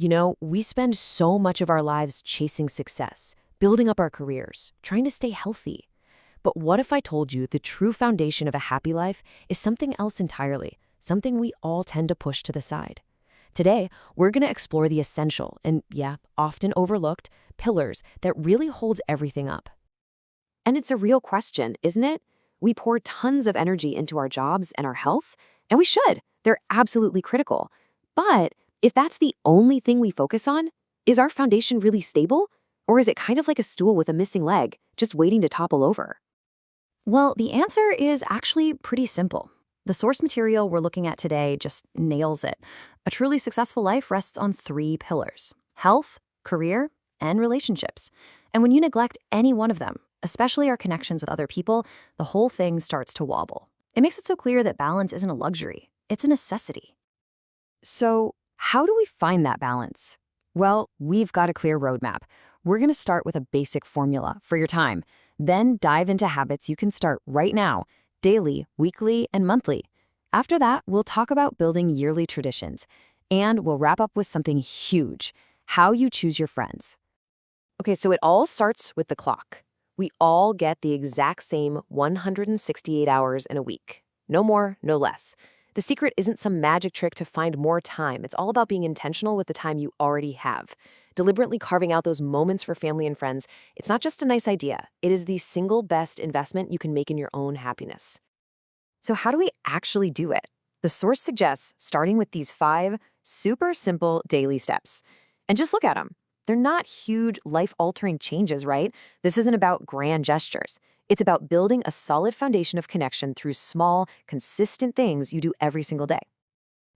We spend so much of our lives chasing success, building up our careers, trying to stay healthy. But what if I told you the true foundation of a happy life is something else entirely, something we all tend to push to the side? Today, we're going to explore the essential and, yeah, often overlooked pillars that really hold everything up. And it's a real question, isn't it? We pour tons of energy into our jobs and our health, and we should. They're absolutely critical. But if that's the only thing we focus on, is our foundation really stable? Or is it kind of like a stool with a missing leg, just waiting to topple over? Well, the answer is actually pretty simple. The source material we're looking at today just nails it. A truly successful life rests on 3 pillars: health, career, and relationships. And when you neglect any one of them, especially our connections with other people, the whole thing starts to wobble. It makes it so clear that balance isn't a luxury, it's a necessity. So, how do we find that balance? Well, we've got a clear roadmap. We're going to start with a basic formula for your time, then dive into habits you can start right now, daily, weekly, and monthly. After that, we'll talk about building yearly traditions, and we'll wrap up with something huge: how you choose your friends. Okay, so it all starts with the clock. We all get the exact same 168 hours in a week. No more, no less. The secret isn't some magic trick to find more time. It's all about being intentional with the time you already have. Deliberately carving out those moments for family and friends, it's not just a nice idea. It is the single best investment you can make in your own happiness. So how do we actually do it? The source suggests starting with these 5 super simple daily steps. And just look at them. They're not huge, life-altering changes, right? This isn't about grand gestures. It's about building a solid foundation of connection through small, consistent things you do every single day.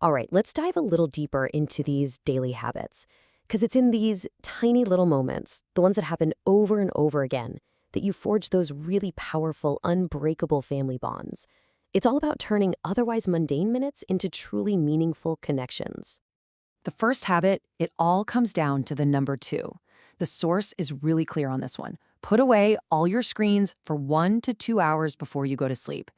All right, let's dive a little deeper into these daily habits, because it's in these tiny little moments, the ones that happen over and over again, that you forge those really powerful, unbreakable family bonds. It's all about turning otherwise mundane minutes into truly meaningful connections. The first habit, it all comes down to the number 2. The source is really clear on this one. Put away all your screens for 1 to 2 hours before you go to sleep.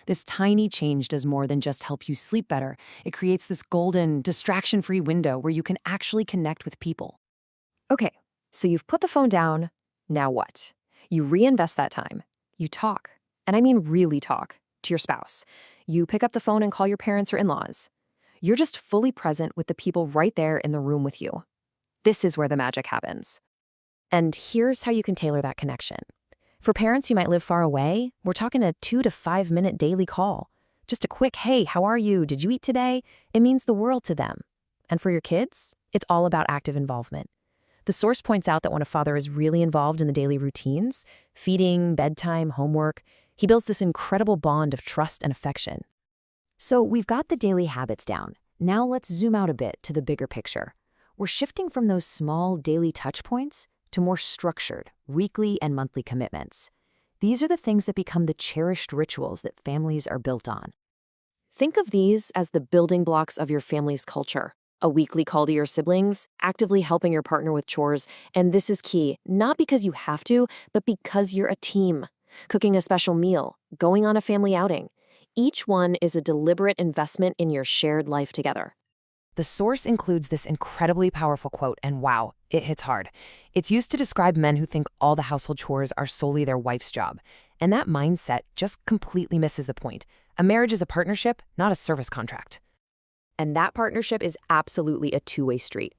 This tiny change does more than just help you sleep better. It creates this golden, distraction-free window where you can actually connect with people. Okay, so you've put the phone down. Now what? You reinvest that time. You talk, and I mean really talk, to your spouse. You pick up the phone and call your parents or in-laws. You're just fully present with the people right there in the room with you. This is where the magic happens. And here's how you can tailor that connection. For parents who might live far away, we're talking a 2 to 5 minute daily call. Just a quick, hey, how are you? Did you eat today? It means the world to them. And for your kids, it's all about active involvement. The source points out that when a father is really involved in the daily routines, feeding, bedtime, homework, he builds this incredible bond of trust and affection. So we've got the daily habits down. Now let's zoom out a bit to the bigger picture. We're shifting from those small daily touch points to more structured weekly and monthly commitments. These are the things that become the cherished rituals that families are built on. Think of these as the building blocks of your family's culture. A weekly call to your siblings, actively helping your partner with chores, and this is key, not because you have to, but because you're a team. Cooking a special meal, going on a family outing. Each one is a deliberate investment in your shared life together. The source includes this incredibly powerful quote, and wow, it hits hard. It's used to describe men who think all the household chores are solely their wife's job. And that mindset just completely misses the point. A marriage is a partnership, not a service contract. And that partnership is absolutely a two-way street.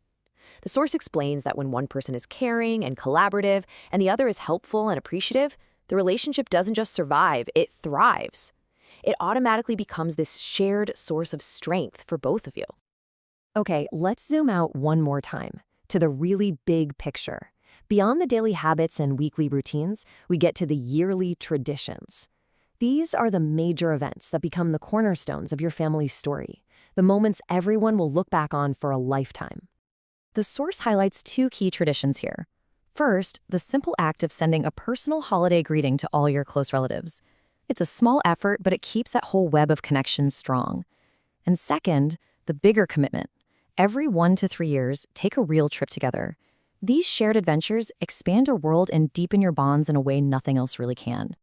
The source explains that when one person is caring and collaborative, and the other is helpful and appreciative, the relationship doesn't just survive, it thrives. It automatically becomes this shared source of strength for both of you. Okay, let's zoom out one more time to the really big picture. Beyond the daily habits and weekly routines, we get to the yearly traditions. These are the major events that become the cornerstones of your family's story, the moments everyone will look back on for a lifetime. The source highlights 2 key traditions here. First, the simple act of sending a personal holiday greeting to all your close relatives. It's a small effort, but it keeps that whole web of connections strong. And second, the bigger commitment. Every 1 to 3 years, take a real trip together. These shared adventures expand your world and deepen your bonds in a way nothing else really can.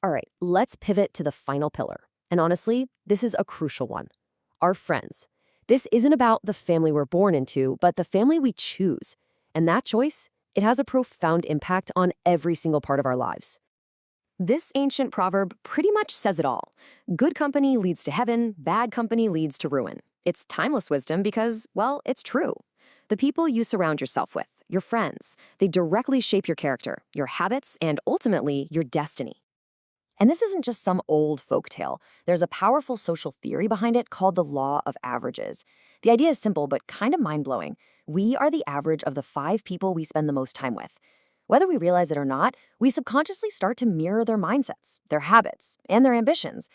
All right, let's pivot to the final pillar. And honestly, this is a crucial one. Our friends. This isn't about the family we're born into, but the family we choose. And that choice, it has a profound impact on every single part of our lives. This ancient proverb pretty much says it all. Good company leads to heaven, bad company leads to ruin. It's timeless wisdom because, well, it's true. The people you surround yourself with, your friends, they directly shape your character, your habits, and ultimately, your destiny. And this isn't just some old folktale. There's a powerful social theory behind it called the law of averages. The idea is simple but kind of mind-blowing. We are the average of the 5 people we spend the most time with. Whether we realize it or not, we subconsciously start to mirror their mindsets, their habits, and their ambitions.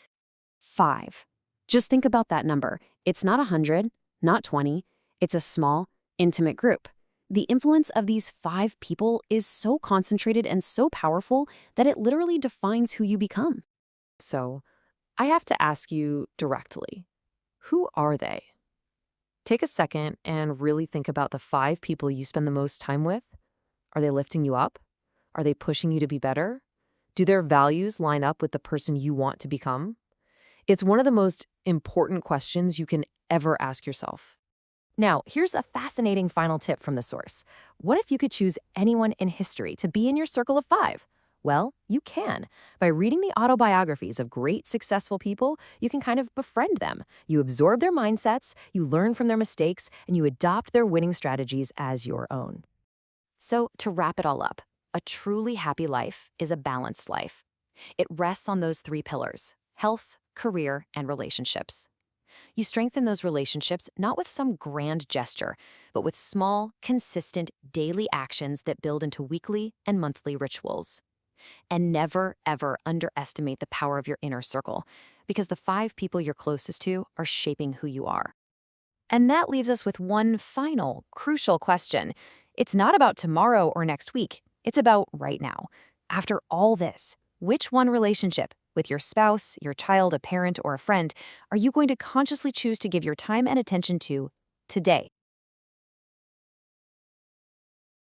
5. Just think about that number. It's not 100, not 20. It's a small, intimate group. The influence of these 5 people is so concentrated and so powerful that it literally defines who you become. So, I have to ask you directly, who are they? Take a second and really think about the 5 people you spend the most time with. Are they lifting you up? Are they pushing you to be better? Do their values line up with the person you want to become? It's one of the most important questions you can ever ask yourself. Now, here's a fascinating final tip from the source. What if you could choose anyone in history to be in your circle of 5? Well, you can. By reading the autobiographies of great successful people, you can kind of befriend them. You absorb their mindsets, you learn from their mistakes, and you adopt their winning strategies as your own. So, to wrap it all up, a truly happy life is a balanced life. It rests on those 3 pillars: health, career, and relationships. You strengthen those relationships not with some grand gesture, but with small, consistent, daily actions that build into weekly and monthly rituals. And never, ever underestimate the power of your inner circle, because the 5 people you're closest to are shaping who you are. And that leaves us with one final, crucial question. It's not about tomorrow or next week. It's about right now. After all this, which one relationship, with your spouse, your child, a parent, or a friend, are you going to consciously choose to give your time and attention to today?